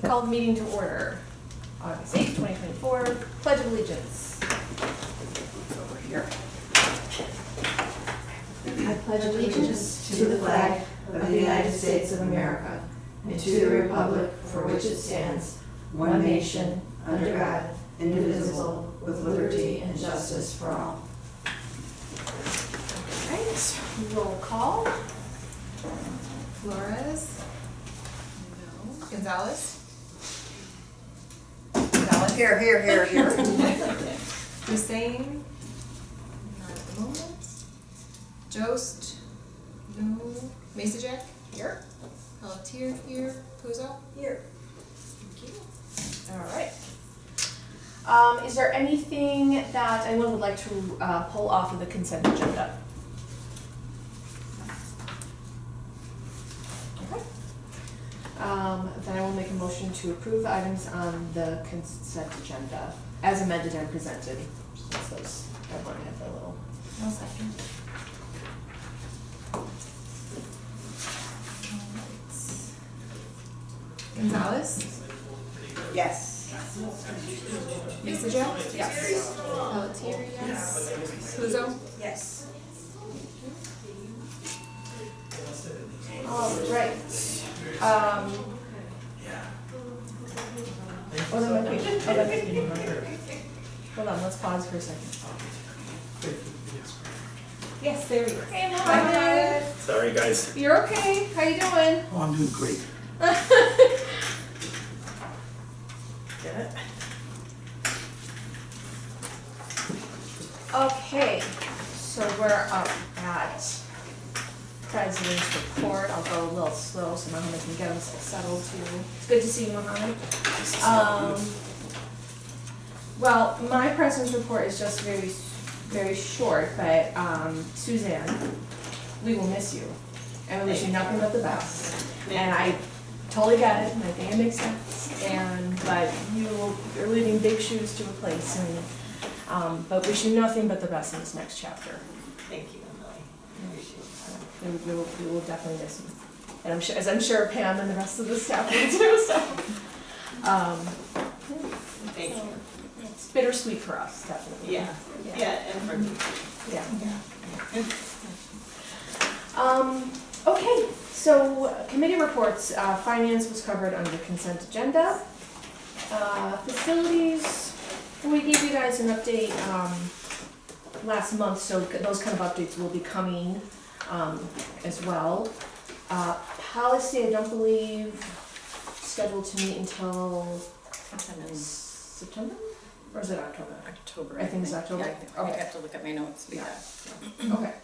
Call the meeting to order. August 8th, 2024, Pledge of Allegiance. It's over here. I pledge allegiance to the flag of the United States of America and to the republic for which it stands, one nation, under God, indivisible, with liberty and justice for all. All right, roll call. Flores? No. Gonzalez? Here. Hussein? Not at the moment. Jost? No. Masajek? Here. Pelletier here. Puzo? Here. Thank you. All right. Is there anything that anyone would like to pull off of the consent agenda? Okay. Then I will make a motion to approve the items on the consent agenda as amended and presented. Since those everyone had their little. No second. Gonzalez? Yes. Masajek? Yes. Pelletier, yes. Puzo? Yes. All right. Oh, that might be. Oh, that might be. Hold on, let's pause for a second. Yes, there we go. Hey, Mohammed. Sorry, guys. You're okay. How you doing? Oh, I'm doing great. Get it? Okay, so we're up at President's report. I'll go a little slow so Mohammed can get us settled too. It's good to see you, Mohammed. Well, my President's report is just very short, but Suzanne, we will miss you. And we wish you nothing but the best. And I totally get it, and I think it makes sense. But you're leaving big shoes to replace, and but wish you nothing but the best in this next chapter. Thank you, Emily. We will definitely miss you, and I'm sure Pam and the rest of the staff will too. So, Thank you. It's bittersweet for us, definitely. Yeah, and for me. Yeah. Okay, so committee reports, finance was covered under consent agenda. Facilities, we gave you guys an update last month, so those kind of updates will be coming as well. Policy, I don't believe scheduled to meet until September? Or is it October? October. I think it's October. Yeah, I Okay. have to look at my notes, but yeah. Okay.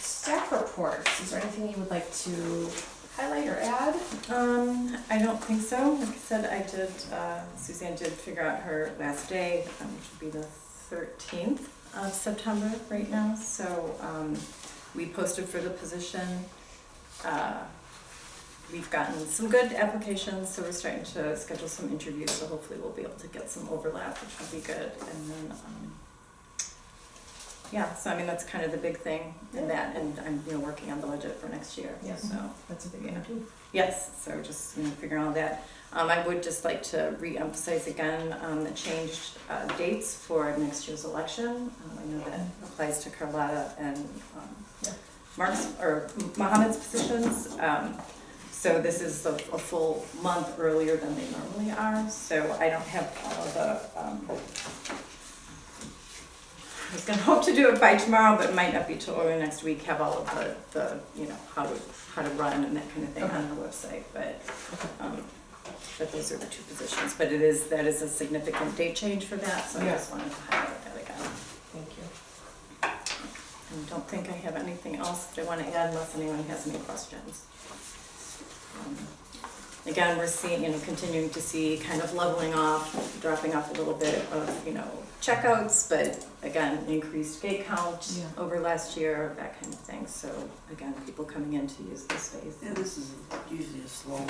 Staff reports, is there anything you would like to highlight or add? I don't think so. Like I said, Suzanne did figure out her last day, which would be the 13th of September right now. So we posted for the position. We've gotten some good applications, so we're starting to schedule some interviews, so hopefully we'll be able to get some overlap, which will be good. And then, yeah, so I mean, that's kind of the big thing in that, and I'm working on the budget for next year. Yes. So That's a big Yeah. one too. yes, so just figuring all that. I would just like to re-emphasize again the changed dates for next year's election. I know that applies to Carlotta and Mark's or Mohammed's positions. So this is a full month earlier than they normally are. So I don't have all of the. I was gonna hope to do it by tomorrow, but it might not be till early next week. Have all of the how to run and that kind of thing on the website, but those are the two positions. But that is a significant date change for that. So I just wanted to highlight that again. Thank you. I don't think I have anything else that I want to add unless anyone has any questions. Again, we're seeing, continuing to see kind of leveling off, dropping off a little bit of, checkouts, but again, increased gate count over last year, that kind of thing. So again, people coming in to use the space. Yeah, this is usually a slow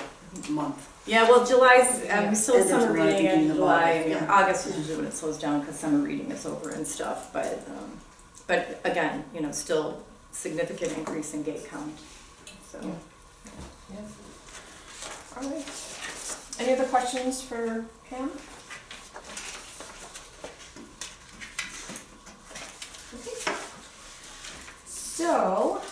month. Yeah, well, July's, we still have End of summer July, reading in beginning of July. August, I mean, yeah. August is usually when it slows down because summer reading is over and stuff. But again, still significant increase in gate count. So. Yeah. All right. Any other questions for Pam? Okay. So,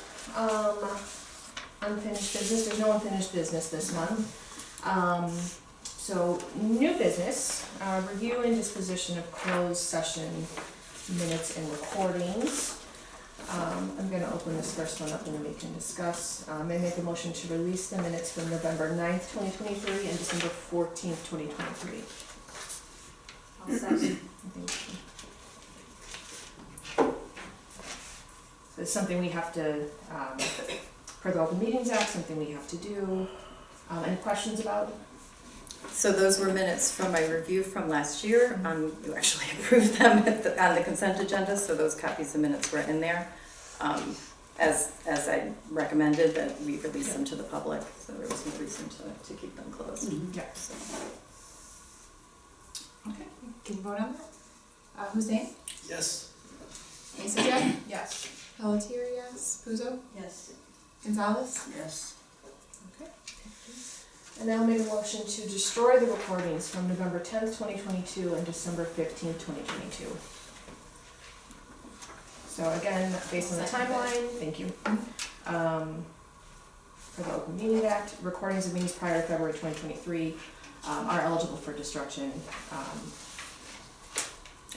unfinished business, there's no unfinished business this month. So, new business, review and disposition of closed session minutes and recordings. I'm gonna open this first one up and then we can discuss. I make a motion to release the minutes from November 9th, 2023 and December 14th, 2023. I'll second. So it's something we have to, per the Open Meetings Act, something we have to do. Any questions about? So those were minutes from my review from last year. You actually approved them on the consent agenda, so those copies of minutes were in there. As I recommended that we release them to the public, so there was no reason to keep them closed. Yeah. So, Okay, can you vote on that? Hussein? Yes. Masajak? Yes. Pelletier, yes. Puzo? Yes. Gonzalez? Yes. Okay. And now make a motion to destroy the recordings from November 10th, 2022 and December 15th, 2022. So again, based on the timeline, thank you. For the Open Meetings Act, recordings of meetings prior to February 2023 are eligible for destruction.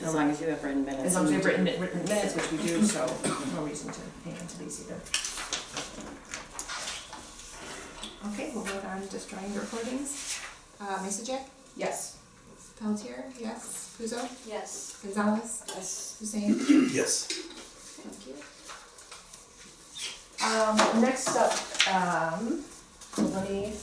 as long as you have written minutes. As long as we've written minutes, which we do, so no reason to hang on to these either. Okay, we'll vote on destroying the recordings. Masajak? Yes. Pelletier, yes. Puzo? Yes. Gonzalez? Yes. Hussein? Yes. Thank you. Next up, so let me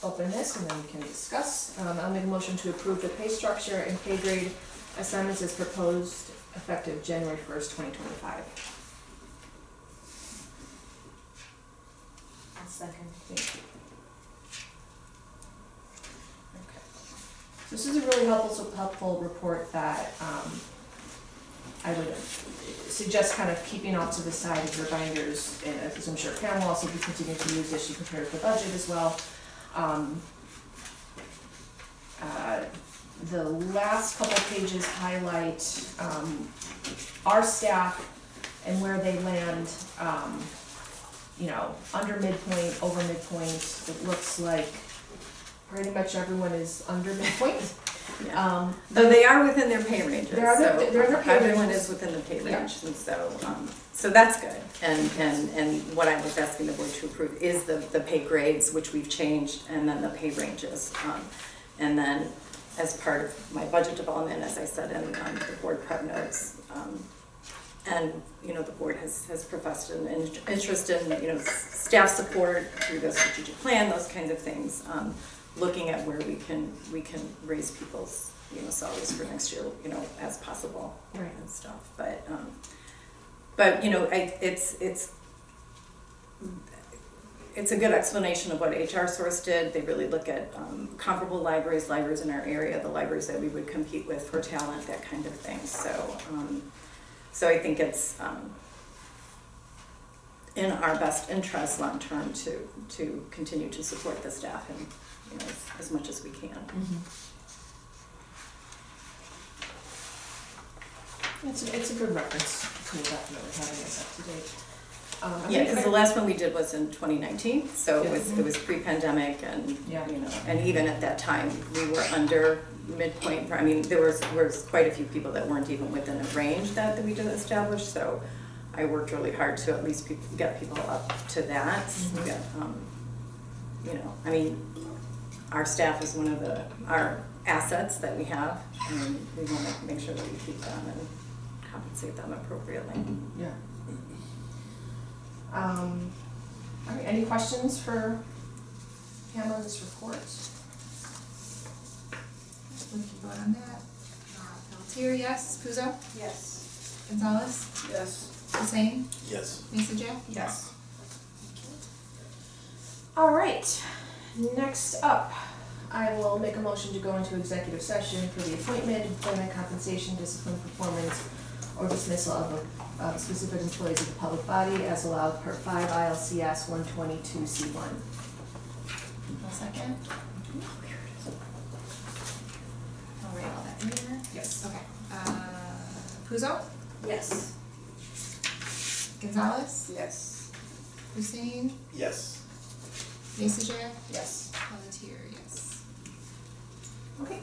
open this and then we can discuss. I'll make a motion to approve the pay structure and pay grade assignments as proposed effective January 1st, 2025. I'll second. Thank you. Okay. This is a really helpful report that I would suggest kind of keeping off to the side of your binders, and as I'm sure Pam will also be continuing to use as she prepares the budget as well. The last couple pages highlight our staff and where they land, you know, under midpoint, over midpoint. It looks like pretty much everyone is under midpoint. Though they are within their pay ranges, They're so their pay everyone ranges. is within the pay Yeah. range, and so that's good. And what I was asking the board to approve is the pay grades, which we've changed, and then the pay ranges. And then as part of my budget development, as I said in the board prep notes, and, you know, the board has professed an interest in, you know, staff support through the strategic plan, those kinds of things. Looking at where we can raise people's, you know, salaries for next year, you know, as possible. Right. And stuff, but, you know, it's a good explanation of what HR Source did. They really look at comparable libraries in our area, the libraries that we would compete with for talent, that kind of thing. So I think it's in our best interest long term to continue to support the staff and, you know, as much as we can. It's a good reference tool, definitely, having us up to date. Yeah, because the last one we did was in 2019, so it was pre-pandemic, and Yeah. you know, and even at that time we were under midpoint. I mean, there was quite a few people that weren't even within a range that we did establish. So I worked really hard to at least get people up to that. Get, you know, I mean, our staff is one of our assets that we have, and we want to make sure that we keep them and compensate them appropriately. Yeah. All right, any questions for Pam on this report? We can vote on that. Pelletier, yes. Puzo? Yes. Gonzalez? Yes. Hussein? Yes. Masajak? Yes. All right, next up, I will make a motion to go into executive session for the appointment, employment, compensation, discipline, performance, or dismissal of specific employees of the public body as allowed per 5 ILCS 122C1. I'll second. Puzo, Yes. Gonzalez, Yes. Hussein, Yes. Masajak, Yes. Pelletier, yes. Okay.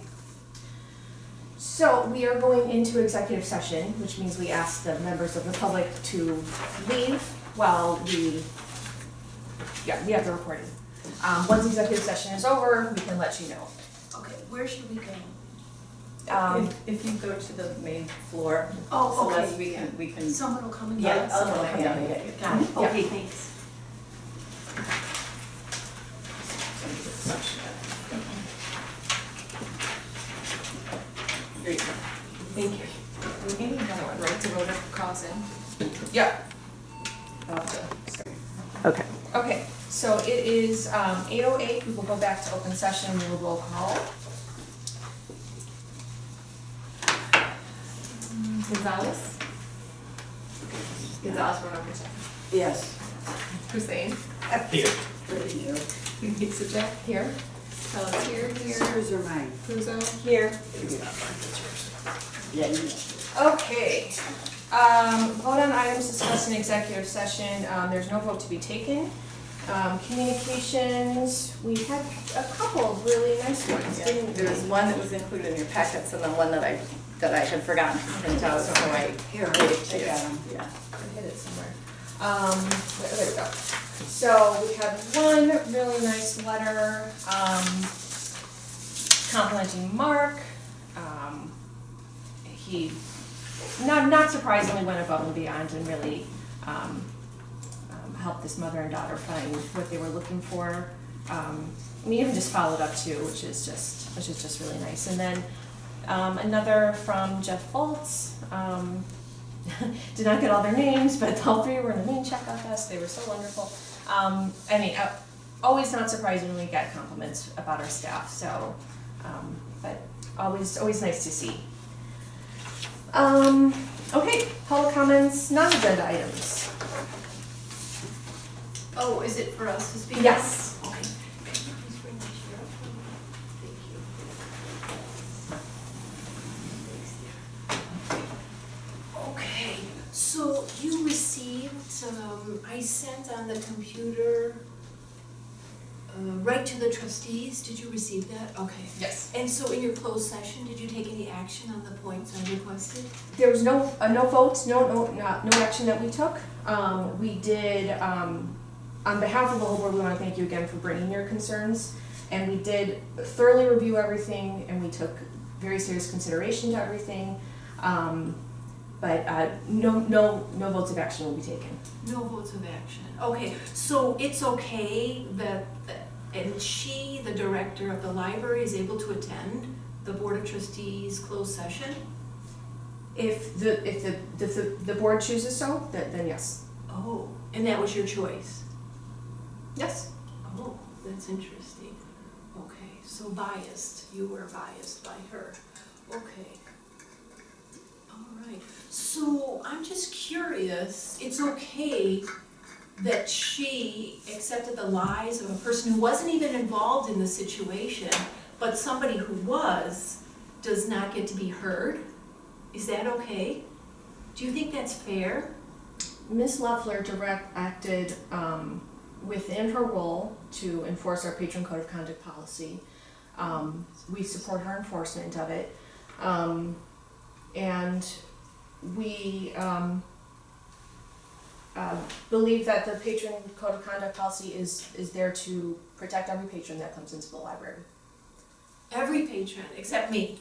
So we are going into executive session, which means we ask the members of the public to leave while we have the recording. Once executive session is over, we can let you know. Okay, where should we go? If you go to the main floor, Oh, so okay. that's, we can. Someone will come and Yeah, get us? someone will come Okay. down and get you. Got it, Yeah. okay, thanks. Great. Thank you. We need another one, right, to vote if calls in. Yeah. Okay. Okay, so it is 8:08, we will go back to open session, we will roll call. Gonzalez? Gonzalez, run over second. Yes. Hussein, Here. Masajak, Here. Pelletier, here. Yours or mine? Puzo, Here. It's not mine, it's yours. Yeah, you. Okay, vote on items discussed in executive session, there's no vote to be taken. Communications, we had a couple of really nice ones, didn't we? There was one that was included in your packets and then one that I had forgotten to print out, so I Here, gave it to I you. got 'em. Yeah. I hid it somewhere. There we go. So we had one really nice letter, complimenting Mark. He, not surprisingly, went above and beyond and really, helped this mother and daughter find what they were looking for. And even just followed up too, which is just really nice. And then, another from Jeff Foltz, did not get all their names, but all three were in the name check with us. They were so wonderful. Always not surprising when we get compliments about our staff. So, but always nice to see. Okay, public comments, non-agenda items. Oh, is it for us to speak? Yes. Okay. Can you please bring my chair up for me? Thank you. Okay, so you received, I sent on the computer, right to the trustees, did you receive that? Okay. Yes. And so in your closed session, did you take any action on the points I requested? There was no votes, no action that we took. We did, on behalf of the whole board, we want to thank you again for bringing your concerns. And we did thoroughly review everything and we took very serious consideration to everything. But no votes of action will be taken. No votes of action. Okay, so it's okay that, and she, the director of the library, is able to attend the Board of Trustees closed session? If the board chooses so, then yes. Oh, and that was your choice? Yes. Oh, that's interesting. Okay, so biased, you were biased by her. Okay. All right, so I'm just curious, it's okay that she accepted the lies of a person who wasn't even involved in the situation, but somebody who was does not get to be heard? Is that okay? Do you think that's fair? Ms. Loeffler acted within her role to enforce our patron code of conduct policy. We support her enforcement of it. And we believe that the patron code of conduct policy is there to protect every patron that comes into the library. Every patron, except me.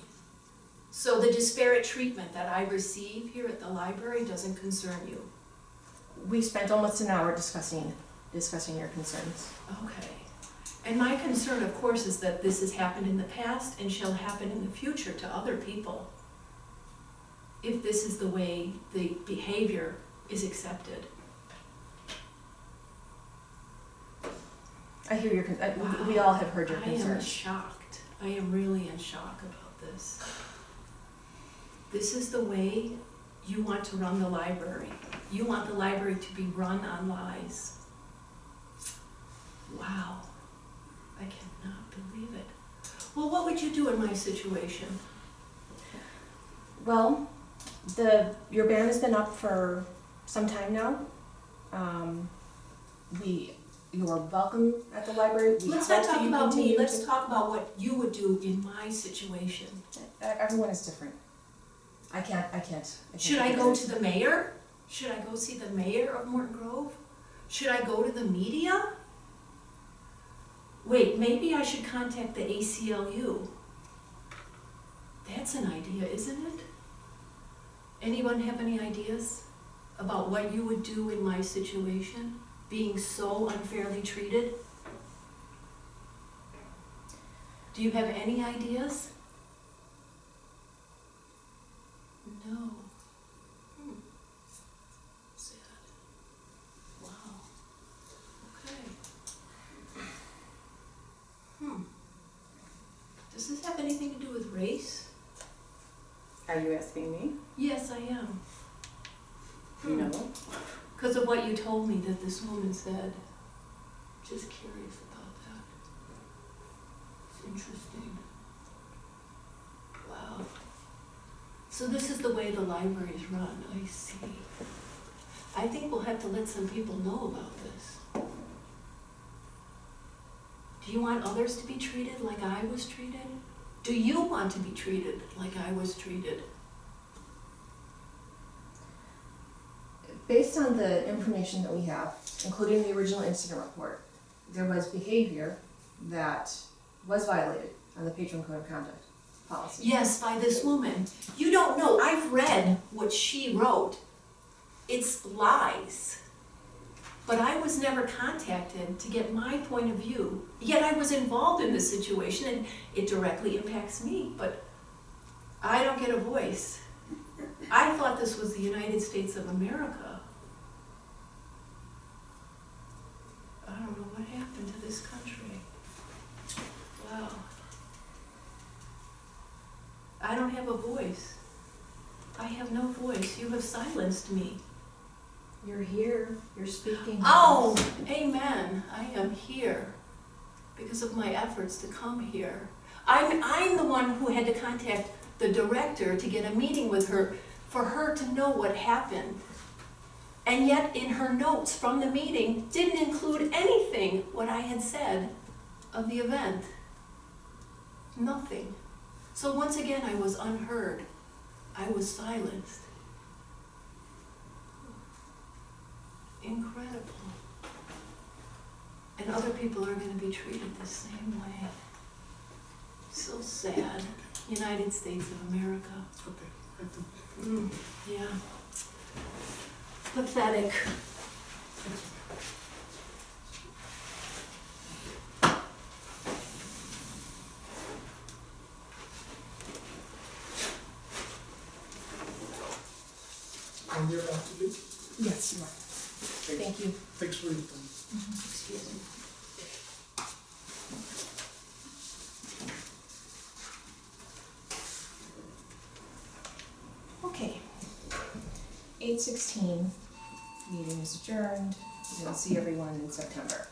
So the disparate treatment that I receive here at the library doesn't concern you? We spent almost an hour discussing your concerns. Okay. And my concern, of course, is that this has happened in the past and shall happen in the future to other people, if this is the way the behavior is accepted. I hear we all have heard your I am concerns. shocked. I am really in shock about this. This is the way you want to run the library. You want the library to be run on lies. Wow. I cannot believe it. Well, what would you do in my situation? Well, Your ban has been up for some time now. You're welcome at the library. We Let's not hope talk you about me, continue let's to- talk about what you would do in my situation. Everyone is different. I can't. Should I go to the mayor? Should I go see the mayor of Morton Grove? Should I go to the media? Wait, maybe I should contact the ACLU. That's an idea, isn't it? Anyone have any ideas about what you would do in my situation, being so unfairly treated? Do you have any ideas? No. Sad. Wow. Okay. Does this have anything to do with race? Are you asking me? Yes, I am. You know? Because of what you told me that this woman said. Just curious about that. It's interesting. Wow. So this is the way the library is run, I see. I think we'll have to let some people know about this. Do you want others to be treated like I was treated? Do you want to be treated like I was treated? Based on the information that we have, including the original incident report, there was behavior that was violated on the patron code of conduct policy. Yes, by this woman. You don't know, I've read what she wrote. It's lies. But I was never contacted to get my point of view. Yet I was involved in this situation and it directly impacts me, but I don't get a voice. I thought this was the United States of America. I don't know what happened to this country. Wow. I don't have a voice. I have no voice. You have silenced me. You're here, you're speaking. Oh, amen. I am here because of my efforts to come here. I'm the one who had to contact the director to get a meeting with her for her to know what happened. And yet in her notes from the meeting didn't include anything what I had said of the event. Nothing. So once again I was unheard. I was silenced. Incredible. And other people are going to be treated the same way. So sad. United States of America. Yeah. Pathetic. And you're about to leave? Yes, you are. Thank you. Thanks for your time. Excuse me. Okay. 8:16, meeting is adjourned. We'll see everyone in September.